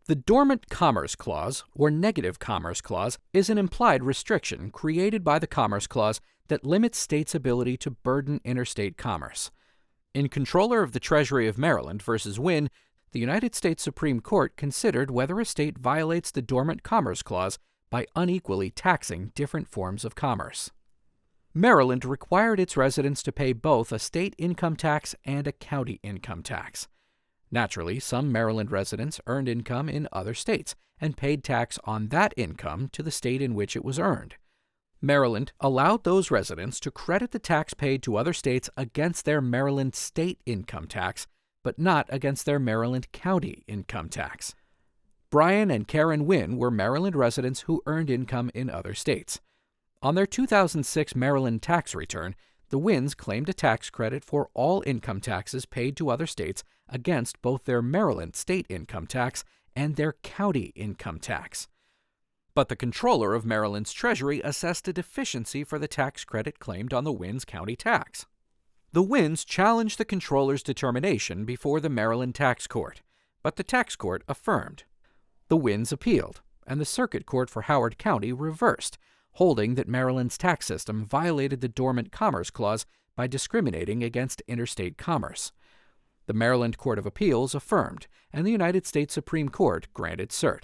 The Dormant Commerce Clause, or Negative Commerce Clause, is an implied restriction created by the Commerce Clause that limits states' ability to burden interstate commerce. In Comptroller of the Treasury of Maryland v. Wynne, the United States Supreme Court considered whether a state violates the Dormant Commerce Clause by unequally taxing different forms of commerce. Maryland required its residents to pay both a state income tax and a county income tax. Naturally, some Maryland residents earned income in other states and paid tax on that income to the state in which it was earned. Maryland allowed those residents to credit the tax paid to other states against their Maryland state income tax, but not against their Maryland county income tax. Brian and Karen Wynne were Maryland residents who earned income in other states. On their 2006 Maryland tax return, the Wynnes claimed a tax credit for all income taxes paid to other states against both their Maryland state income tax and their county income tax. But the Comptroller of Maryland's Treasury assessed a deficiency for the tax credit claimed on the Wynnes county tax. The Wynnes challenged the Comptroller's determination before the Maryland Tax Court, but the tax court affirmed. The Wynnes appealed, and the Circuit Court for Howard County reversed, holding that Maryland's tax system violated the Dormant Commerce Clause by discriminating against interstate commerce. The Maryland Court of Appeals affirmed, and the United States Supreme Court granted cert.